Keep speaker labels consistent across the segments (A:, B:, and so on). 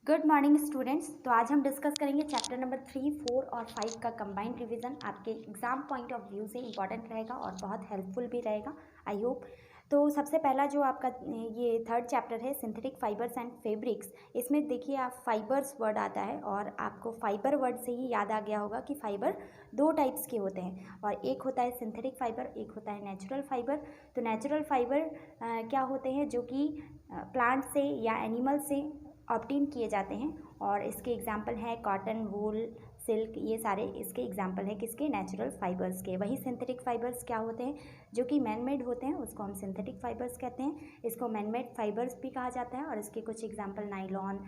A: Good morning students. तो आज हम डिस्कस करेंगे चैप्टर नंबर 3, 4 और 5 का कंबाइंड रिवीजन। आपके एग्जाम पॉइंट ऑफ व्यू से इंपॉर्टेंट रहेगा और बहुत हेल्पफुल भी रहेगा, आई होप। तो सबसे पहला जो आपका ये थर्ड चैप्टर है, सिंथेटिक फाइबर्स एंड फैब्रिक्स। इसमें देखिए आप फाइबर्स वर्ड आता है और आपको फाइबर वर्ड से ही याद आ गया होगा कि फाइबर दो टाइप्स के होते हैं और एक होता है सिंथेटिक फाइबर, एक होता है नेचुरल फाइबर। तो नेचुरल फाइबर क्या होते हैं जो कि प्लांट से या एनिमल से ऑब्टेन किए जाते हैं और इसके एग्जाम्पल हैं कॉटन, वूल, सिल्क। ये सारे इसके एग्जाम्पल हैं किसके? नेचुरल फाइबर्स के। वही सिंथेटिक फाइबर्स क्या होते हैं जो कि मैन मेड होते हैं, उसको हम सिंथेटिक फाइबर्स कहते हैं। इसको मैन मेड फाइबर्स भी कहा जाता है और इसके कुछ एग्जाम्पल नाइलॉन,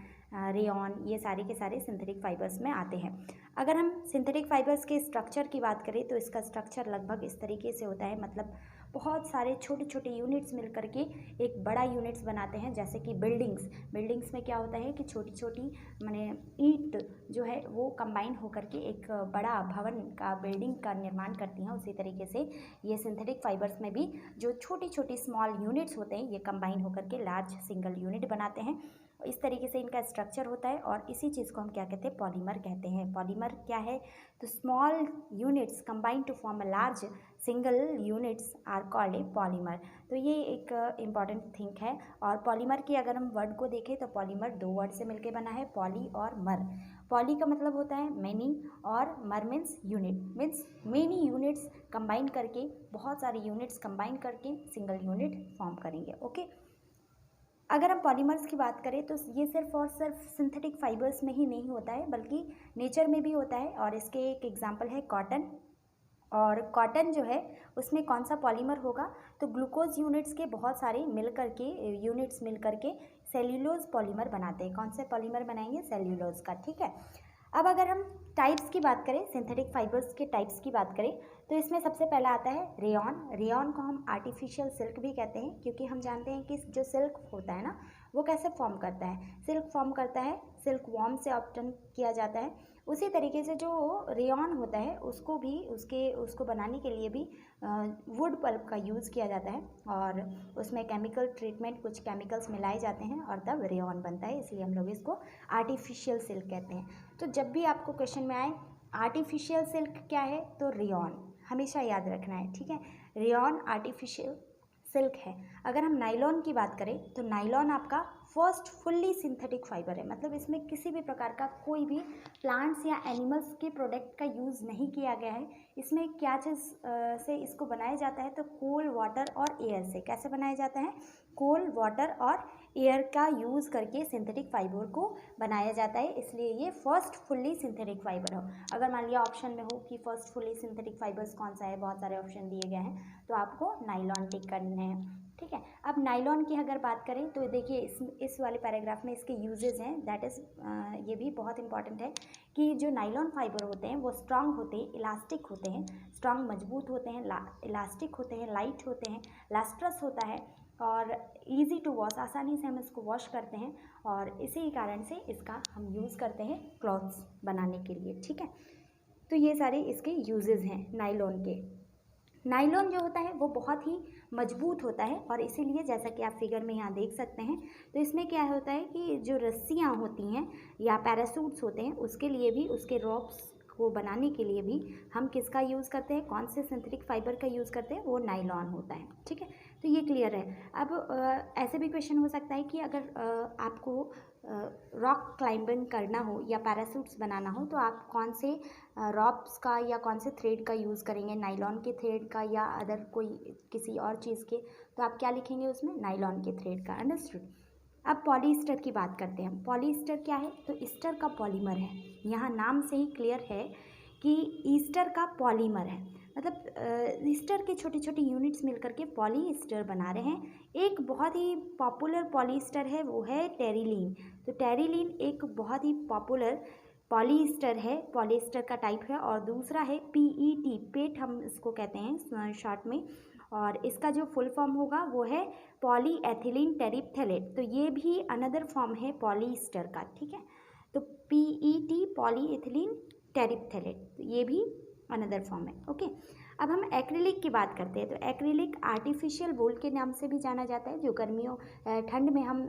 A: रेयॉन, ये सारे के सारे सिंथेटिक फाइबर्स में आते हैं। अगर हम सिंथेटिक फाइबर्स के स्ट्रक्चर की बात करें तो इसका स्ट्रक्चर लगभग इस तरीके से होता है, मतलब बहुत सारे छोटे छोटे यूनिट्स मिल करके एक बड़ा यूनिट्स बनाते हैं। जैसे कि बिल्डिंग्स में क्या होता है कि छोटी छोटी माने ईंट जो है वो कंबाइन होकर के एक बड़ा भवन का, बिल्डिंग का निर्माण करती हैं। उसी तरीके से ये सिंथेटिक फाइबर्स में भी जो छोटी छोटी स्मॉल यूनिट्स होते हैं ये कंबाइन होकर के लार्ज सिंगल यूनिट बनाते हैं। इस तरीके से इनका स्ट्रक्चर होता है और इसी चीज़ को हम क्या कहते हैं? पॉलीमर कहते हैं। पॉलीमर क्या है? तो small units combine to form a large single units are called a polymer. तो ये एक इम्पॉर्टेंट थिंग है। और पॉलीमर के अगर हम वर्ड को देखें तो पॉलीमर दो वर्ड से मिलकर बना है, पॉली और मर। पॉली का मतलब होता है मैनी और मर means unit, means many units combine करके, बहुत सारे यूनिट्स कंबाइन करके सिंगल यूनिट फॉर्म करेंगे। ओके। अगर हम पॉलीमर्स की बात करें तो ये सिर्फ और सिर्फ सिंथेटिक फाइबर्स में ही नहीं होता है बल्कि नेचर में भी होता है। और इसके एक एग्जांपल है कॉटन। और कॉटन जो है उसमें कौन सा पॉलीमर होगा? तो ग्लूकोज यूनिट्स के बहुत सारे यूनिट्स मिल करके सेल्यूलोज पॉलीमर बनाते हैं। कौन से पॉलीमर बनाएंगे? सेल्यूलोज का। ठीक है। अब अगर हम टाइप्स की बात करें, सिंथेटिक फाइबर्स के टाइप्स की बात करें तो इसमें सबसे पहला आता है रेयॉन। रेयॉन को हम आर्टिफिशियल सिल्क भी कहते हैं क्योंकि हम जानते हैं कि जो सिल्क होता है ना वो कैसे फॉर्म करता है? सिल्क फॉर्म करता है, सिल्क वॉर्म से ऑब्टेन किया जाता है। उसी तरीके से जो रेयॉन होता है उसको भी उसको बनाने के लिए भी वुड पल्प का यूज़ किया जाता है और उसमें केमिकल ट्रीटमेंट, कुछ केमिकल्स मिलाए जाते हैं और तब रेयॉन बनता है। इसलिए हम लोग इसको आर्टिफिशियल सिल्क कहते हैं। तो जब भी आपको क्वेश्चन में आए आर्टिफिशियल सिल्क क्या है तो रेयॉन हमेशा याद रखना है। ठीक है, रेयॉन आर्टिफिशियल सिल्क है। अगर हम नाइलॉन की बात करें तो नाइलॉन आपका फर्स्ट फुल्ली सिंथेटिक फाइबर है, मतलब इसमें किसी भी प्रकार का कोई भी प्लांट्स या एनिमल्स के प्रोडक्ट का यूज़ नहीं किया गया है। इसमें क्या चीज़ से इसको बनाया जाता है? तो कोल, वाटर और एयर से। कैसे बनाया जाता है? कोल, वाटर और एयर का यूज़ करके सिंथेटिक फाइबर को बनाया जाता है, इसलिए ये फर्स्ट फुल्ली सिंथेटिक फाइबर हो। अगर मान लिया ऑप्शन में हो कि फर्स्ट फुल्ली सिंथेटिक फाइबर्स कौन सा है, बहुत सारे ऑप्शन दिए गए हैं तो आपको नाइलॉन टिक करने हैं। ठीक है। अब नाइलॉन की अगर बात करें तो देखिए इस वाले पैराग्राफ में इसके यूजेस हैं, दैट इज़ ये भी बहुत इंपॉर्टेंट है कि जो नाइलॉन फाइबर होते हैं वो स्ट्रांग होते हैं, इलास्टिक होते हैं, स्ट्रांग मजबूत होते हैं, इलास्टिक होते हैं, लाइट होते हैं, लास्ट्रस होता है और इजी टू वॉश, आसानी से हम इसको वॉश करते हैं और इसी कारण से इसका हम यूज़ करते हैं क्लॉथ्स बनाने के लिए। ठीक है। तो ये सारे इसके यूजेस हैं नाइलॉन के। नाइलॉन जो होता है वो बहुत ही मजबूत होता है और इसीलिए जैसा कि आप फिगर में यहाँ देख सकते हैं तो इसमें क्या होता है कि जो रस्सियाँ होती हैं या पैरासूट्स होते हैं उसके लिए भी, उसके रॉप्स को बनाने के लिए भी हम किसका यूज़ करते हैं? कौन से सिंथेटिक फाइबर का यूज़ करते हैं? वो नाइलॉन होता है। ठीक है, तो ये क्लियर है। अब ऐसे भी क्वेश्चन हो सकता है कि अगर आपको रॉक क्लाइंबिंग करना हो या पैरासूट्स बनाना हो तो आप कौन से रॉप्स का या कौन से थ्रेड का यूज़ करेंगे? नाइलॉन के थ्रेड का या अदर कोई किसी और चीज़ के? तो आप क्या लिखेंगे उसमें? नाइलॉन के थ्रेड का। अंडरस्टूड। अब पॉलीस्टर की बात करते हैं। पॉलीस्टर क्या है? तो ईस्टर का पॉलीमर है। यहाँ नाम से ही क्लियर है कि ईस्टर का पॉलीमर है, मतलब ईस्टर के छोटी छोटी यूनिट्स मिलकर के पॉलीस्टर बना रहे हैं। एक बहुत ही पॉपुलर पॉलीस्टर है वो है टेरिलीन। तो टेरिलीन एक बहुत ही पॉपुलर पॉलीस्टर है, पॉलीस्टर का टाइप है। और दूसरा है पीईटी, पेट हम इसको कहते हैं शॉर्ट में, और इसका जो फुल फॉर्म होगा वो है पॉलीएथिलीन टेरिप्थेलेट। तो ये भी अनदर फॉर्म है पॉलीस्टर का। ठीक है, तो पीईटी पॉलीएथिलीन टेरिप्थेलेट, तो ये भी अनदर फॉर्म है। ओके। अब हम एक्रिलिक की बात करते हैं, तो एक्रिलिक आर्टिफिशियल वूल के नाम से भी जाना जाता है, जो गर्मियों ठंड में हम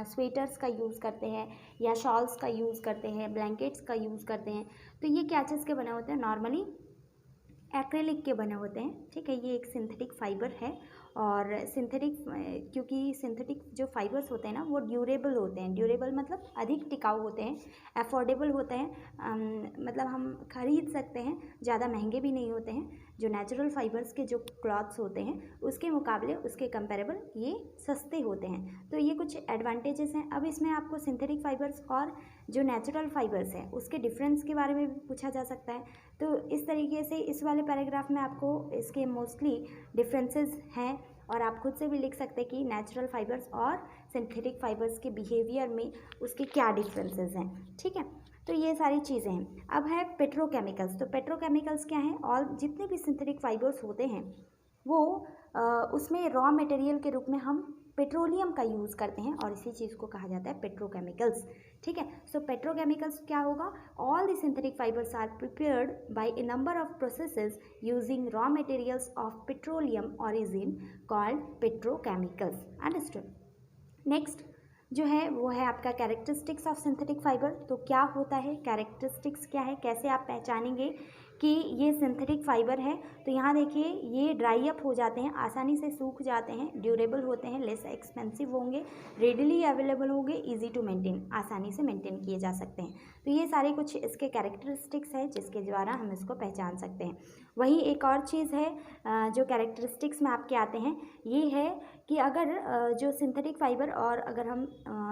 A: स्वेटर्स का यूज़ करते हैं या शॉल्स का यूज़ करते हैं, ब्लैंकेट्स का यूज़ करते हैं। तो ये क्या चीज़ के बने होते हैं? नॉर्मली एक्रेलिक के बने होते हैं, ठीक है। ये एक सिंथेटिक फाइबर है और सिंथेटिक, क्योंकि सिंथेटिक जो फाइबर्स होते हैं ना वो ड्यूरेबल होते हैं। ड्यूरेबल मतलब अधिक टिकाऊ होते हैं, अफोर्डेबल होते हैं, मतलब हम खरीद सकते हैं, ज़्यादा महंगे भी नहीं होते हैं। जो नेचुरल फाइबर्स के जो क्लॉथ्स होते हैं उसके मुकाबले, उसके कंपेरेबल ये सस्ते होते हैं। तो ये कुछ एडवांटेजेस हैं। अब इसमें आपको सिंथेटिक फाइबर्स और जो नेचुरल फाइबर्स हैं उसके डिफरेंस के बारे में भी पूछा जा सकता है। तो इस तरीके से इस वाले पैराग्राफ में आपको इसके मोस्टली डिफरेंसेस हैं और आप खुद से भी लिख सकते हैं कि नेचुरल फाइबर्स और सिंथेटिक फाइबर्स के बिहेवियर में उसके क्या डिफरेंसेस हैं, ठीक है। तो ये सारी चीज़ें हैं। अब है पेट्रोकेमिकल्स। तो पेट्रोकेमिकल्स क्या हैं? और जितने भी सिंथेटिक फाइबर्स होते हैं वो उसमें रॉ मटेरियल के रूप में हम पेट्रोलियम का यूज़ करते हैं और इसी चीज़ को कहा जाता है पेट्रोकेमिकल्स, ठीक है। सो पेट्रोकेमिकल्स क्या होगा? All the synthetic fibres are prepared by a number of processes using raw materials of petroleum origin called petrochemicals. Understood. Next जो है वो है आपका कैरेक्टरिस्टिक्स ऑफ सिंथेटिक फाइबर। तो क्या होता है, कैरेक्टरिस्टिक्स क्या है, कैसे आप पहचानेंगे कि ये सिंथेटिक फाइबर है? तो यहाँ देखिए ये ड्राई अप हो जाते हैं, आसानी से सूख जाते हैं, ड्यूरेबल होते हैं, लेस एक्सपेंसिव होंगे, रेडिली अवेलेबल होंगे, इजी टू मेंटेन, आसानी से मेंटेन किए जा सकते हैं। तो ये सारे कुछ इसके कैरेक्टरिस्टिक्स हैं जिसके द्वारा हम इसको पहचान सकते हैं। वहीं एक और चीज़ है जो कैरेक्टरिस्टिक्स में आपके आते हैं, ये है कि अगर जो सिंथेटिक फाइबर और अगर हम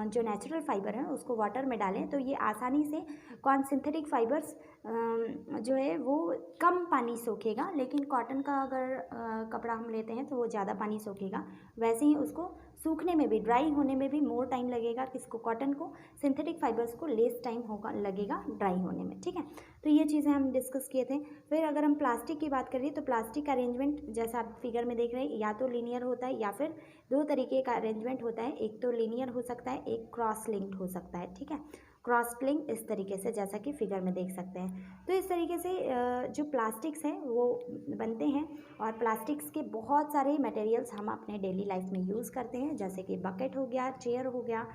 A: जो नेचुरल फाइबर है उसको वाटर में डालें तो ये आसानी से सिंथेटिक फाइबर्स जो है वो कम पानी सोखेगा, लेकिन कॉटन का अगर कपड़ा हम लेते हैं तो वो ज़्यादा पानी सोखेगा। वैसे ही उसको सूखने में भी, ड्राई होने में भी मोर टाइम लगेगा, किसको? कॉटन को। सिंथेटिक फाइबर्स को लेस टाइम होगा लगेगा ड्राई होने में, ठीक है। तो ये चीज़ें हम डिस्कस किए थे। फिर अगर हम प्लास्टिक की बात करें तो प्लास्टिक का अरेंजमेंट जैसा आप फिगर में देख रहे हैं या तो लीनियर होता है या फिर दो तरीके का अरेंजमेंट होता है। एक तो लीनियर हो सकता है, एक क्रॉस लिंक्ड हो सकता है, ठीक है। क्रॉस लिंक इस तरीके से, जैसा कि फिगर में देख सकते हैं। तो इस तरीके से जो प्लास्टिक्स हैं वो बनते हैं और प्लास्टिक्स के बहुत सारे मटेरियल्स हम अपने डेली लाइफ में यूज़ करते हैं, जैसे कि बकेट हो गया, चेयर हो गया,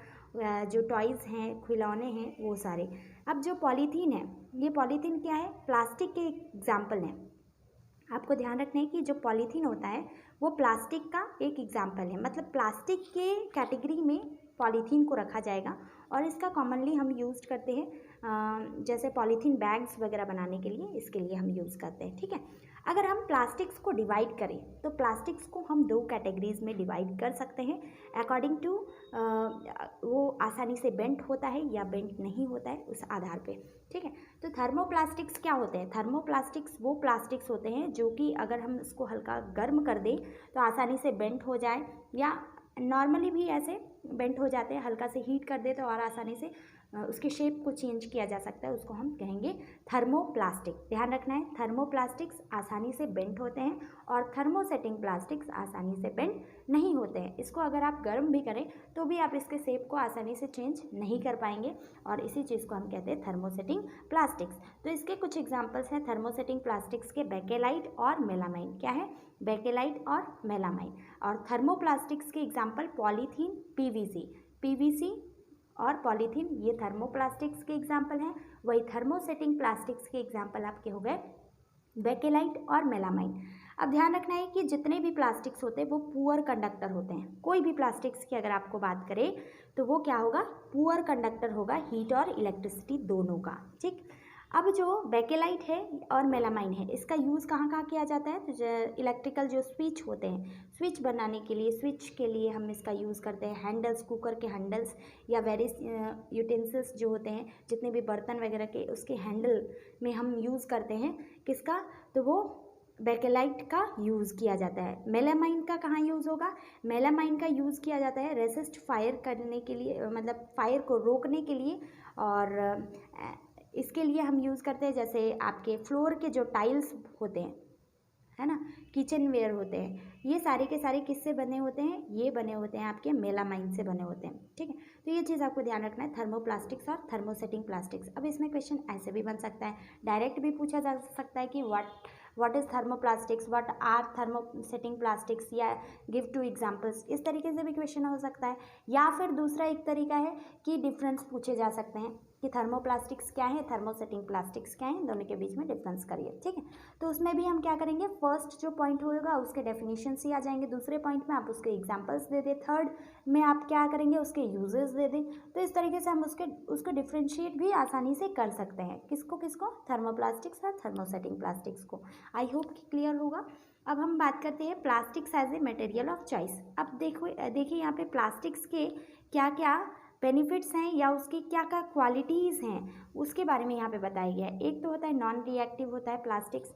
A: जो टॉयज़ हैं, खिलौने हैं, वो सारे। अब जो पॉलीथीन है, ये पॉलीथीन क्या है? प्लास्टिक के एग्जाम्पल है। आपको ध्यान रखना है कि जो पॉलीथीन होता है वो प्लास्टिक का एक एग्जाम्पल है, मतलब प्लास्टिक के कैटेगरी में पॉलीथीन को रखा जाएगा और इसका कॉमनली हम यूज़ करते हैं जैसे पॉलीथीन बैग्स वगैरह बनाने के लिए, इसके लिए हम यूज़ करते हैं, ठीक है। अगर हम प्लास्टिक्स को डिवाइड करें तो प्लास्टिक्स को हम दो कैटेगरीज में डिवाइड कर सकते हैं अकॉर्डिंग टू वो आसानी से बेंट होता है या बेंट नहीं होता है उस आधार पे, ठीक है। तो थर्मोप्लास्टिक्स क्या होते हैं? थर्मोप्लास्टिक्स वो प्लास्टिक्स होते हैं जो कि अगर हम इसको हल्का गर्म कर दें तो आसानी से बेंट हो जाए, या नॉर्मली भी ऐसे बेंट हो जाते हैं, हल्का से हीट कर दे तो और आसानी से उसकी शेप को चेंज किया जा सकता है, उसको हम कहेंगे थर्मोप्लास्टिक। ध्यान रखना है, थर्मोप्लास्टिक्स आसानी से बेंट होते हैं और थर्मोसेटिंग प्लास्टिक्स आसानी से बेंट नहीं होते हैं। इसको अगर आप गर्म भी करें तो भी आप इसके शेप को आसानी से चेंज नहीं कर पाएंगे और इसी चीज़ को हम कहते हैं थर्मोसेटिंग प्लास्टिक्स। तो इसके कुछ एग्जाम्पल्स हैं थर्मोसेटिंग प्लास्टिक्स के, बेकेलाइट और मेलामाइन। क्या है? बेकेलाइट और मेलामाइन। और थर्मोप्लास्टिक्स के एग्जाम्पल पॉलीथीन, पीवीसी और पॉलीथीन, ये थर्मोप्लास्टिक्स के एग्जाम्पल हैं। वही थर्मोसेटिंग प्लास्टिक्स के एग्जाम्पल आपके हो गए बेकेलाइट और मेलामाइन। अब ध्यान रखना है कि जितने भी प्लास्टिक्स होते हैं वो पुअर कंडक्टर होते हैं। कोई भी प्लास्टिक्स की अगर आपको बात करें तो वो क्या होगा? पुअर कंडक्टर होगा, हीट और इलेक्ट्रिसिटी दोनों का, ठीक। अब जो बेकेलाइट है और मेलामाइन है, इसका यूज़ कहाँ कहाँ किया जाता है? तो इलेक्ट्रिकल जो स्विच होते हैं, स्विच बनाने के लिए, स्विच के लिए हम इसका यूज़ करते हैं। हैंडल्स, कुकर के हैंडल्स या वेरियस यूटेंसिल्स जो होते हैं, जितने भी बर्तन वगैरह के, उसके हैंडल में हम यूज़ करते हैं किसका? तो वो बेकेलाइट का यूज़ किया जाता है। मेलामाइन का कहाँ यूज़ होगा? मेलामाइन का यूज़ किया जाता है रेसिस्ट फायर करने के लिए, मतलब फायर को रोकने के लिए, और इसके लिए हम यूज़ करते हैं जैसे आपके फ्लोर के जो टाइल्स होते हैं, है ना, किचन वेयर होते हैं, ये सारे के सारे किससे बने होते हैं? ये बने होते हैं आपके मेलामाइन से बने होते हैं, ठीक है। तो ये चीज़ आपको ध्यान रखना है, थर्मोप्लास्टिक्स और थर्मोसेटिंग प्लास्टिक्स। अब इसमें क्वेश्चन ऐसे भी बन सकता है, डायरेक्ट भी पूछा जा सकता है कि what what is thermoplastics, what are thermosetting plastics, या गिव टू एग्जांपल्स, इस तरीके से भी क्वेश्चन हो सकता है। या फिर दूसरा एक तरीका है कि डिफरेंस पूछे जा सकते हैं कि थर्मोप्लास्टिक्स क्या है, थर्मोसेटिंग प्लास्टिक्स क्या है, दोनों के बीच में डिफरेंस करिए, ठीक है। तो उसमें भी हम क्या करेंगे, फर्स्ट जो पॉइंट होगा उसके डेफिनेशन ही आ जाएंगे, दूसरे पॉइंट में आप उसके एग्जांपल्स दे दें, थर्ड में आप क्या करेंगे, उसके यूजेस दे दें। तो इस तरीके से हम उसको डिफ्रेंशिएट भी आसानी से कर सकते हैं, किसको किसको, थर्मोप्लास्टिक्स और थर्मोसेटिंग प्लास्टिक्स को। आई होप कि क्लियर होगा। अब हम बात करते हैं plastics as a material of choice. अब देखिए यहाँ पे प्लास्टिक्स के क्या क्या बेनिफिट्स हैं या उसकी क्या क्या क्वालिटीज़ हैं उसके बारे में यहाँ पे बताया गया है। एक तो होता है नॉन रिएक्टिव होता है प्लास्टिक्स।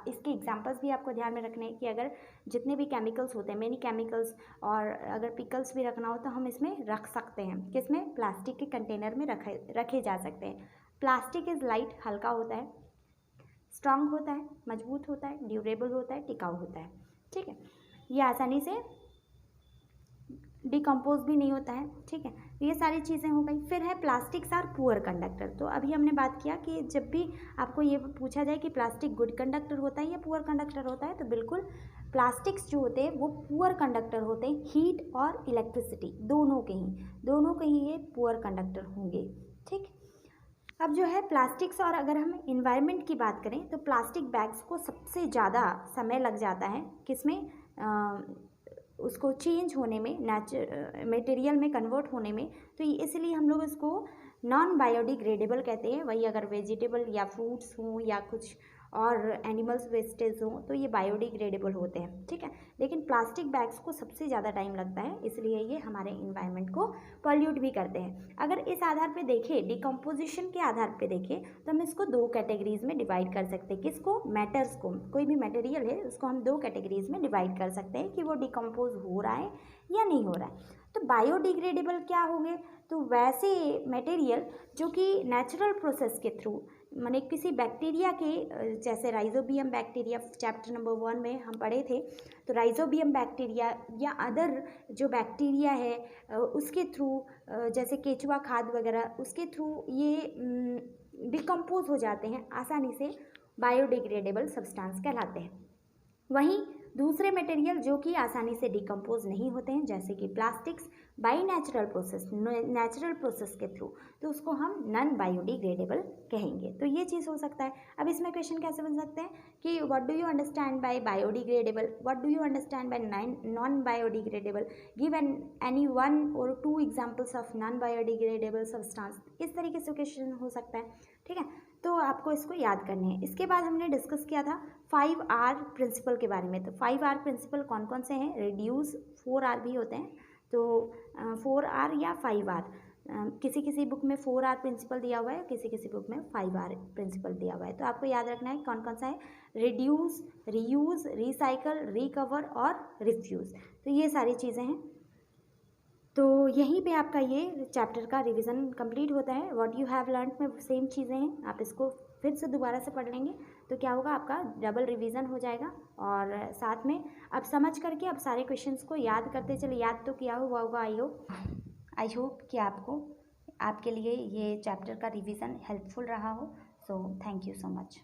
A: इसके एग्जांपल्स भी आपको ध्यान में रखने हैं कि अगर जितने भी केमिकल्स होते हैं, मेनी केमिकल्स, और अगर पिकल्स भी रखना हो तो हम इसमें रख सकते हैं, किसमें, प्लास्टिक के कंटेनर में रखे जा सकते हैं। प्लास्टिक इज़ लाइट, हल्का होता है, स्ट्रांग होता है, मजबूत होता है, ड्यूरेबल होता है, टिकाऊ होता है, ठीक है। ये आसानी से डिकम्पोज भी नहीं होता है, ठीक है। ये सारी चीज़ें हो गई। फिर है प्लास्टिक्स आर पुअर कंडक्टर। तो अभी हमने बात किया कि जब भी आपको ये पूछा जाए कि प्लास्टिक गुड कंडक्टर होता है या पुअर कंडक्टर होता है, तो बिल्कुल प्लास्टिक्स जो होते हैं वो पुअर कंडक्टर होते हैं, हीट और इलेक्ट्रिसिटी दोनों के ही ये पुअर कंडक्टर होंगे, ठीक। अब जो है प्लास्टिक्स, और अगर हम इन्वायरमेंट की बात करें तो प्लास्टिक बैग्स को सबसे ज़्यादा समय लग जाता है किसमें, उसको चेंज होने में, मटेरियल में कन्वर्ट होने में। तो इसलिए हम लोग इसको नॉन बायोडिग्रेडेबल कहते हैं। वही अगर वेजिटेबल या फ्रूट्स हों या कुछ और एनिमल्स वेस्टेज हों तो ये बायोडिग्रेडेबल होते हैं, ठीक है। लेकिन प्लास्टिक बैग्स को सबसे ज़्यादा टाइम लगता है, इसलिए ये हमारे इन्वायरमेंट को पॉल्यूट भी करते हैं। अगर इस आधार पे देखें, डिकम्पोजिशन के आधार पे देखें, तो हम इसको दो कैटेगरीज में डिवाइड कर सकते हैं। किसको, मैटर्स को, कोई भी मटेरियल है उसको हम दो कैटेगरीज में डिवाइड कर सकते हैं कि वो डिकम्पोज हो रहा है या नहीं हो रहा है। तो बायोडिग्रेडेबल क्या होंगे, तो वैसे मटेरियल जो कि नेचुरल प्रोसेस के थ्रू, माने किसी बैक्टीरिया के, जैसे राइजोबियम बैक्टीरिया चैप्टर नंबर 1 में हम पढ़े थे, तो राइजोबियम बैक्टीरिया या अदर जो बैक्टीरिया है उसके थ्रू, जैसे केचुआ खाद वगैरह, उसके थ्रू ये डिकम्पोज हो जाते हैं आसानी से, बायोडिग्रेडेबल सब्सटेंस कहलाते हैं। वहीं दूसरे मटेरियल जो कि आसानी से डिकम्पोज नहीं होते हैं, जैसे कि प्लास्टिक्स, बाई नेचुरल प्रोसेस के थ्रू, तो उसको हम नॉन बायोडिग्रेडेबल कहेंगे। तो ये चीज़ हो सकता है। अब इसमें क्वेश्चन कैसे बन सकते हैं कि what do you understand by biodegradable, what do you understand by non biodegradable, give any one और two examples of non biodegradable substance. इस तरीके से क्वेश्चन हो सकता है, ठीक है। तो आपको इसको याद करने हैं। इसके बाद हमने डिस्कस किया था 5R प्रिंसिपल के बारे में। तो 5R प्रिंसिपल कौन कौन से हैं, रिड्यूस, 4R भी होते हैं, तो 4R या 5R, किसी किसी बुक में 4R प्रिंसिपल दिया हुआ है, किसी किसी बुक में 5R प्रिंसिपल दिया हुआ है। तो आपको याद रखना है कौन कौन सा है, रिड्यूस, रीयूज, रिसाइकल, रिकवर और रिफ्यूज़। तो ये सारी चीज़ें हैं। तो यहीं पे आपका ये चैप्टर का रिवीजन कंप्लीट होता है। व्हाट यू हैव लर्न में सेम चीज़ें हैं, आप इसको फिर से दोबारा से पढ़ लेंगे तो क्या होगा, आपका डबल रिवीजन हो जाएगा। और साथ में अब समझ करके अब सारे क्वेश्चंस को याद करते चले, याद तो किया हुआ होगा आई होप कि आपके लिए ये चैप्टर का रिवीजन हेल्पफुल रहा हो। So thank you so much.